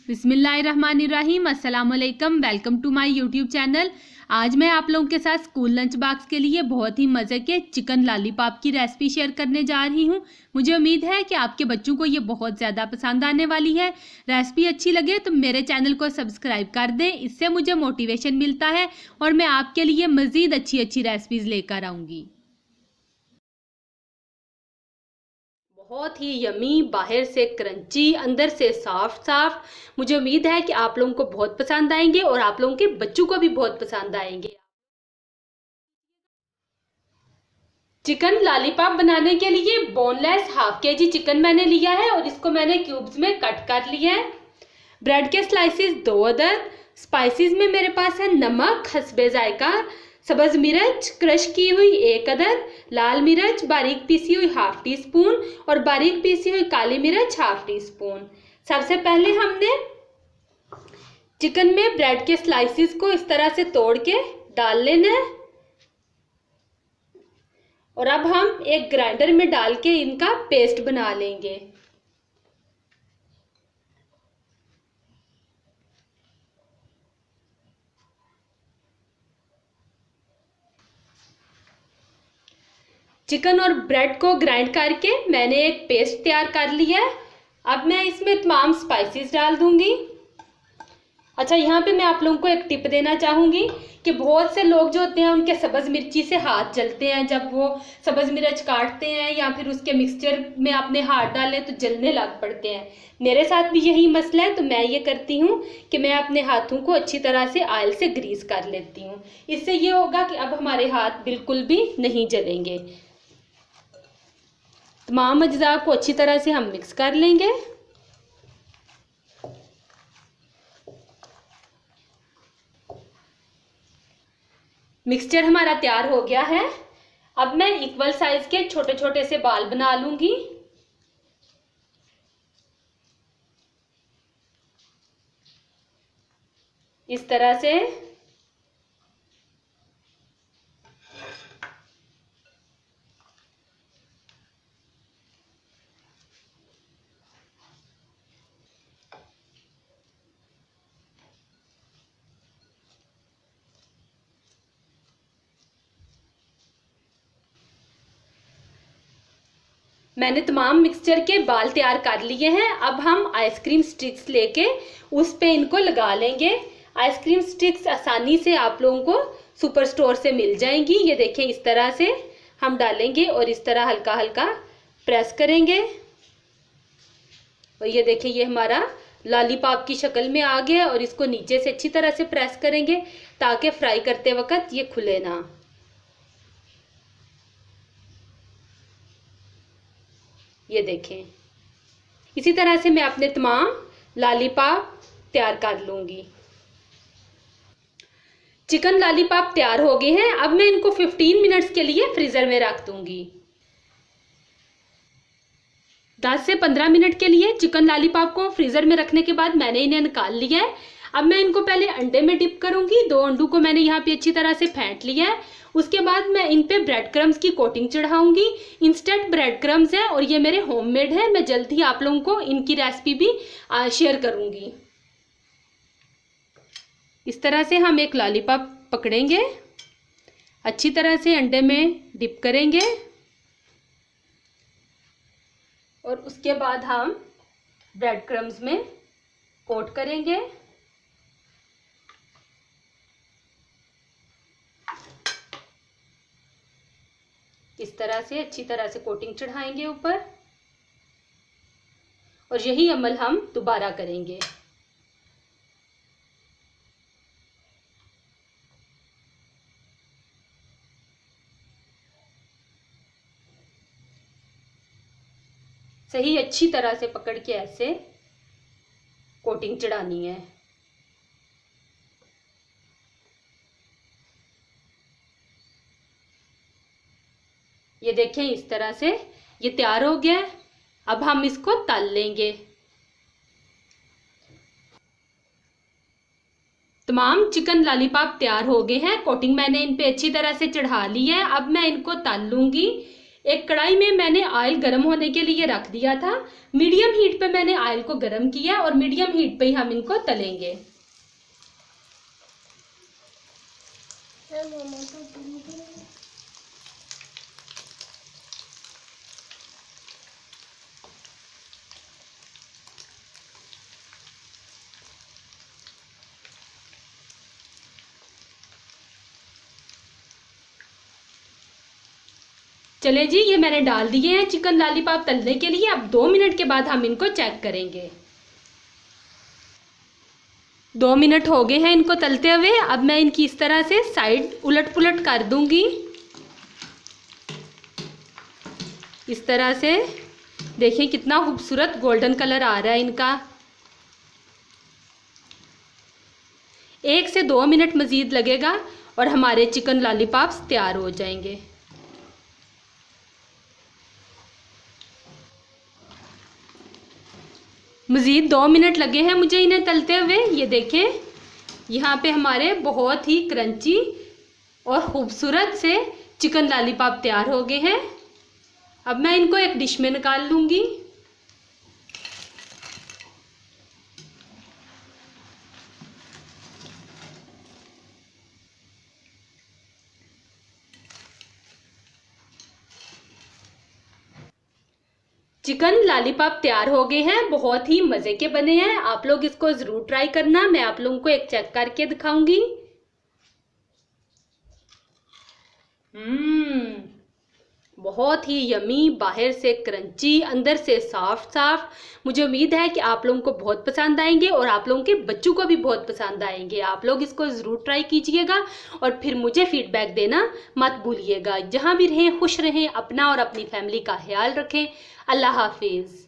बिस्मिल्लाहिर्रहमानिर्रहीम, अस्सलाम वालेकुम। Welcome to my YouTube channel. आज मैं आप लोगों के साथ स्कूल लंच बॉक्स के लिए बहुत ही मज़े के चिकन लॉलीपॉप की रेसिपी शेयर करने जा रही हूं। मुझे उम्मीद है कि आपके बच्चों को ये बहुत ज़्यादा पसंद आने वाली है। रेसिपी अच्छी लगे तो मेरे चैनल को सब्सक्राइब कर दें, इससे मुझे मोटिवेशन मिलता है और मैं आपके लिए मज़ीद अच्छी अच्छी रेसिपीज़ लेकर आऊँगी। बहुत ही यमी, बाहर से क्रंची, अंदर से सॉफ्ट सॉफ्ट। मुझे उम्मीद है कि आप लोगों को बहुत पसंद आएंगे और आप लोगों के बच्चों को भी बहुत पसंद आएंगे। चिकन लॉलीपॉप बनाने के लिए बोनलेस हाफ केजी चिकन मैंने लिया है और इसको मैंने क्यूब्स में कट कर लिया है। ब्रेड के स्लाइसेस 2 अदद। स्पाइसेस में मेरे पास है नमक हस्बे जायका, सब्ज मिर्च क्रश की हुई 1 अदद, लाल मिर्च बारीक पीसी हुई ½ टी स्पून और बारीक पीसी हुई काली मिर्च ½ टी स्पून। सबसे पहले हमने चिकन में ब्रेड के स्लाइसेस को इस तरह से तोड़ के डाल लेना है और अब हम एक ग्राइंडर में डाल के इनका पेस्ट बना लेंगे। चिकन और ब्रेड को ग्राइंड करके मैंने एक पेस्ट तैयार कर लिया है। अब मैं इसमें तमाम स्पाइसेस डाल दूंगी। अच्छा, यहाँ पे मैं आप लोगों को एक टिप देना चाहूँगी कि बहुत से लोग जो होते हैं उनके सब्ज़ मिर्ची से हाथ जलते हैं। जब वो सब्ज़ मिर्च काटते हैं या फिर उसके मिक्सचर में अपने हाथ डालें तो जलने लग पड़ते हैं। मेरे साथ भी यही मसला है, तो मैं ये करती हूँ कि मैं अपने हाथों को अच्छी तरह से ऑयल से ग्रीस कर लेती हूँ। इससे ये होगा कि अब हमारे हाथ बिल्कुल भी नहीं जलेंगे। तमाम अज्जा को अच्छी तरह से हम मिक्स कर लेंगे। मिक्सचर हमारा तैयार हो गया है। अब मैं इक्वल साइज के छोटे छोटे से बाल बना लूंगी। इस तरह से मैंने तमाम मिक्सचर के बाल तैयार कर लिए हैं। अब हम आइसक्रीम स्टिक्स लेके उस पे इनको लगा लेंगे। आइसक्रीम स्टिक्स आसानी से आप लोगों को सुपर स्टोर से मिल जाएंगी। ये देखें, इस तरह से हम डालेंगे और इस तरह हल्का हल्का प्रेस करेंगे और ये देखें, ये हमारा लॉलीपॉप की शक्ल में आ गया और इसको नीचे से अच्छी तरह से प्रेस करेंगे ताकि फ्राई करते वक्त ये खुले ना। ये देखें, इसी तरह से मैं अपने तमाम लॉलीपॉप तैयार कर लूंगी। चिकन लॉलीपॉप तैयार हो गए हैं। अब मैं इनको 15 मिनट्स के लिए फ्रीजर में रख दूंगी। 10 से 15 मिनट के लिए चिकन लॉलीपॉप को फ्रीजर में रखने के बाद मैंने इन्हें निकाल लिया है। अब मैं इनको पहले अंडे में डिप करूंगी। 2 अंडों को मैंने यहाँ पे अच्छी तरह से फेंट लिया है। उसके बाद मैं इन पे ब्रेड क्रम्स की कोटिंग चढ़ाऊंगी। इंस्टेंट ब्रेड क्रम्स है और ये मेरे होममेड है। मैं जल्द ही आप लोगों को इनकी रेसिपी भी शेयर करूंगी। इस तरह से हम एक लॉलीपॉप पकड़ेंगे, अच्छी तरह से अंडे में डिप करेंगे और उसके बाद हम ब्रेड क्रम्स में कोट करेंगे। इस तरह से अच्छी तरह से कोटिंग चढ़ाएंगे ऊपर और यही अमल हम दोबारा करेंगे। सही अच्छी तरह से पकड़ के ऐसे कोटिंग चढ़ानी है। ये देखें, इस तरह से ये तैयार हो गया है। अब हम इसको तल लेंगे। तमाम चिकन लॉलीपॉप तैयार हो गए हैं। कोटिंग मैंने इन पे अच्छी तरह से चढ़ा ली है। अब मैं इनको तल लूंगी। एक कढ़ाई में मैंने ऑयल गर्म होने के लिए रख दिया था। मीडियम हीट पे मैंने ऑयल को गर्म किया और मीडियम हीट पे ही हम इनको तलेंगे। चले जी, ये मैंने डाल दिए हैं चिकन लॉलीपॉप तलने के लिए। अब 2 मिनट के बाद हम इनको चेक करेंगे। 2 मिनट हो गए हैं इनको तलते हुए। अब मैं इनकी इस तरह से साइड उलट पुलट कर दूंगी। इस तरह से देखिए कितना खूबसूरत गोल्डन कलर आ रहा है इनका। 1 से 2 मिनट मज़ीद लगेगा और हमारे चिकन लॉलीपॉप्स तैयार हो जाएंगे। मज़ीद 2 मिनट लगे हैं मुझे इन्हें तलते हुए। ये देखें, यहाँ पे हमारे बहुत ही क्रंची और ख़ूबसूरत से चिकन लॉलीपॉप तैयार हो गए हैं। अब मैं इनको एक डिश में निकाल लूँगी। चिकन लॉलीपॉप तैयार हो गए हैं, बहुत ही मज़े के बने हैं। आप लोग इसको ज़रूर ट्राई करना। मैं आप लोगों को एक चेक करके दिखाऊंगी। बहुत ही यमी, बाहर से क्रंची, अंदर से सॉफ्ट। मुझे उम्मीद है कि आप लोगों को बहुत पसंद आएंगे और आप लोगों के बच्चों को भी बहुत पसंद आएंगे। आप लोग इसको ज़रूर ट्राई कीजिएगा और फिर मुझे फीडबैक देना मत भूलिएगा। जहाँ भी रहें खुश रहें, अपना और अपनी फैमिली का ख्याल रखें। अल्लाह हाफिज़।